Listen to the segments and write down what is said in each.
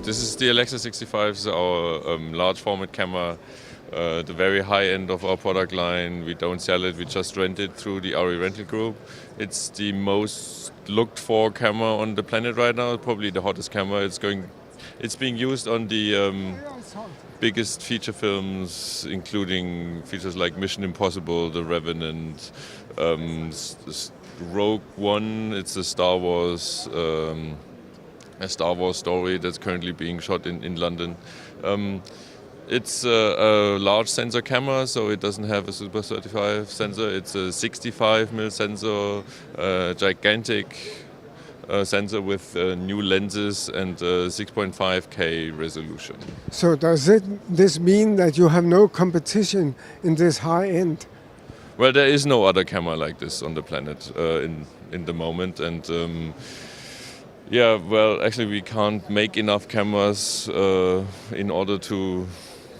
This is the Alexa 65, so our large format camera, the very high end of our product line. We don't sell it, we just rent it through the Arri rental group. It's the most looked for camera on the planet right now, probably the hottest camera. It's being used on the biggest feature films, including features like Mission Impossible, The Revenant, Rogue One. It's a Star Wars story that's currently being shot in London. It's a large sensor camera, so it doesn't have a Super 35 sensor. It's a 65mm sensor, gigantic sensor with new lenses and 6.5K resolution. So does this mean that you have no competition in this high end? Well, there is no other camera like this on the planet in the moment, and actually we can't make enough cameras in order to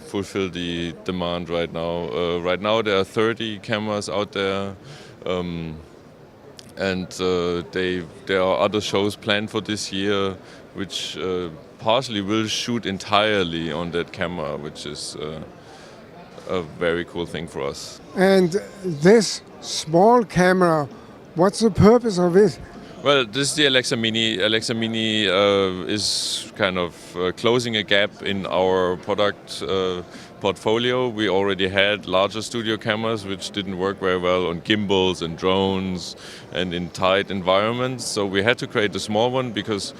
fulfill the demand right now. Right now there are 30 cameras out there, and there are other shows planned for this year which partially will shoot entirely on that camera, which is a very cool thing for us. And this small camera, what's the purpose of it? Well, this is the Alexa Mini. Alexa Mini is kind of closing a gap in our product portfolio. We already had larger studio cameras which didn't work very well on gimbals and drones and in tight environments. So we had to create a small one because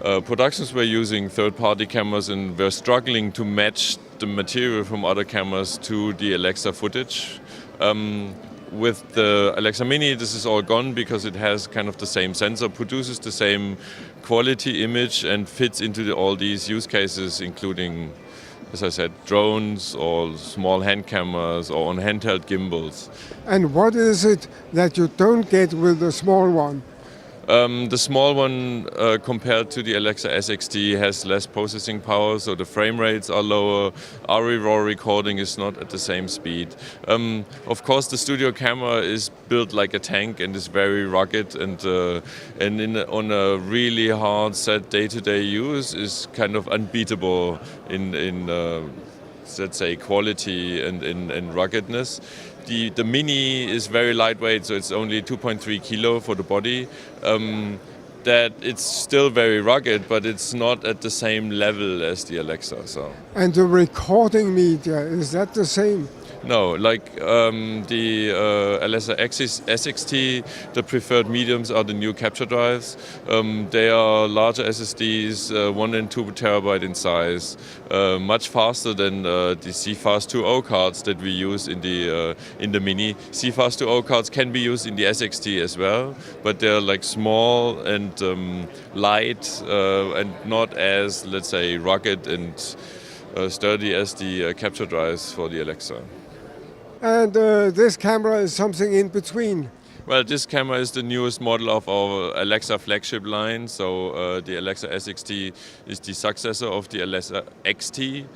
productions were using third-party cameras and were struggling to match the material from other cameras to the Alexa footage. With the Alexa Mini, this is all gone because it has kind of the same sensor, produces the same quality image and fits into all these use cases, including, as I said, drones or small hand cameras or on handheld gimbals. And what is it that you don't get with the small one? The small one, compared to the Alexa SXT, has less processing power, so the frame rates are lower. Arri raw recording is not at the same speed. Of course, the studio camera is built like a tank and is very rugged, and on a really hard set day-to-day use is kind of unbeatable in let's say, quality and in ruggedness. The Mini is very lightweight, so it's only 2.3 kilo for the body. That it's still very rugged, but it's not at the same level as the Alexa. So. And the recording media, is that the same? No, like the Alexa SXT, the preferred mediums are the new capture drives. They are larger SSDs, 1 and 2 terabyte in size, much faster than the CFast 2.0 cards that we use in the Mini. CFast 2.0 cards can be used in the SXT as well, but they're like small and light and not as, let's say, rugged and sturdy as the capture drives for the Alexa. And this camera is something in between. Well, this camera is the newest model of our Alexa flagship line. So the Alexa SXT is the successor of the Alexa XT,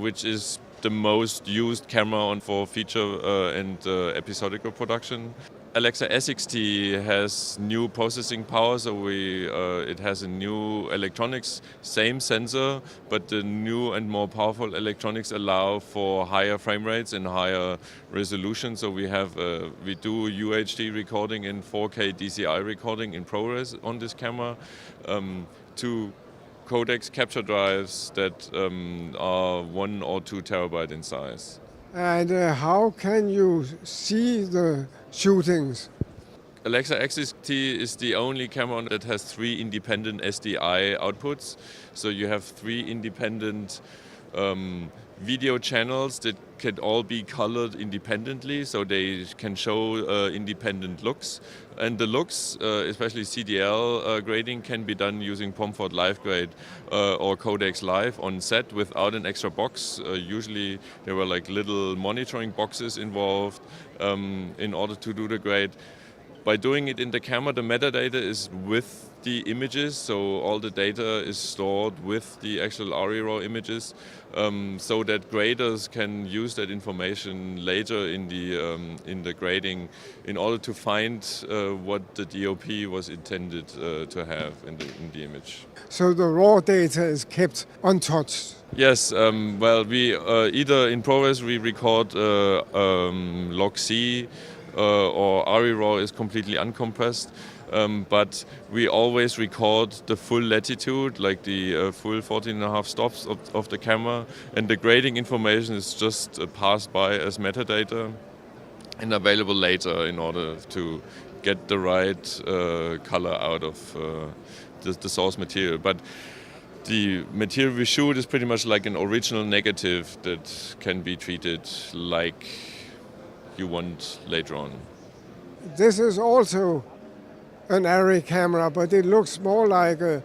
which is the most used camera for feature and episodical production. Alexa SXT has new processing power, so it has a new electronics, same sensor, but the new and more powerful electronics allow for higher frame rates and higher resolution. So we do UHD recording and 4K DCI recording in ProRes on this camera. Two codecs capture drives that are 1 or 2 terabyte in size. And how can you see the shootings? Alexa XT is the only camera that has 3 independent SDI outputs. So you have 3 independent video channels that can all be colored independently, so they can show independent looks. And the looks, especially CDL grading, can be done using Pomfort Live Grade or Codex Live on set without an extra box. Usually there were like little monitoring boxes involved in order to do the grade. by doing it in the camera, the metadata is with the images, so all the data is stored with the actual Arri raw images, so that graders can use that information later in the grading in order to find what the DOP was intended to have in the image. So the raw data is kept untouched. Yes, well, we either in ProRes we record log C, or Arri raw is completely uncompressed. But we always record the full latitude, like the full 14.5 stops of the camera, and the grading information is just passed by as metadata and available later in order to get the right color out of the source material. But the material we shoot is pretty much like an original negative that can be treated like you want later on. This is also an Arri camera, but it looks more like an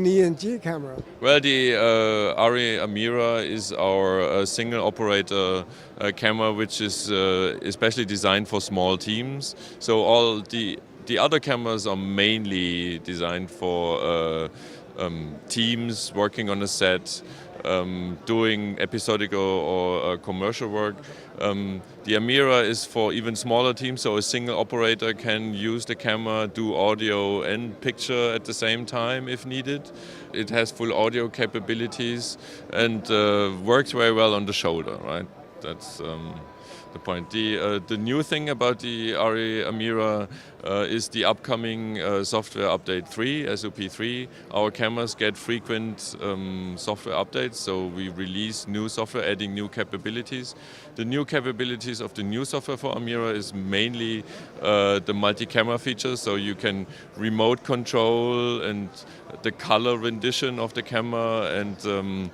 ENG camera. Well, the Arri Amira is our single operator camera, which is especially designed for small teams. So all the other cameras are mainly designed for teams working on a set, doing episodic or commercial work. The Amira is for even smaller teams, so a single operator can use the camera, do audio and picture at the same time if needed. It has full audio capabilities and works very well on the shoulder, right? That's the point. The new thing about the Arri Amira is the upcoming software update 3, SOP 3. Our cameras get frequent software updates, so we release new software, adding new capabilities. The new capabilities of the new software for Amira is mainly the multi-camera features, so you can remote control and the color rendition of the camera and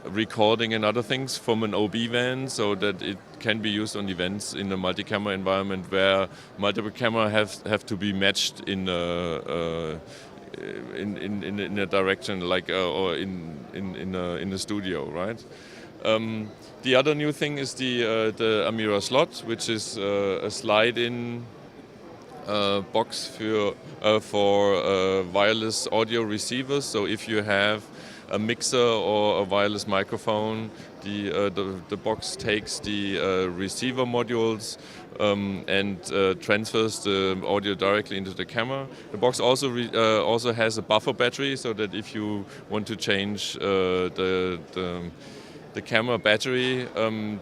recording and other things from an OB van, so that it can be used on events in a multi-camera environment where multiple cameras have to be matched in a direction, like or in a studio, right? The other new thing is the Amira slot, which is a slide-in box for wireless audio receivers. So if you have a mixer or a wireless microphone, the box takes the receiver modules and transfers the audio directly into the camera. The box also has a buffer battery, so that if you want to change the camera battery,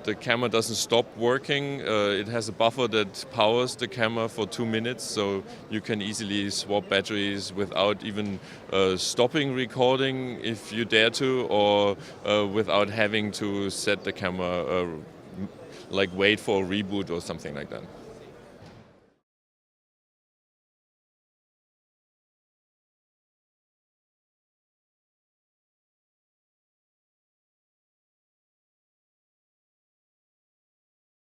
the camera doesn't stop working. It has a buffer that powers the camera for 2 minutes, so you can easily swap batteries without even stopping recording if you dare to, or without having to set the camera, like wait for a reboot or something like that.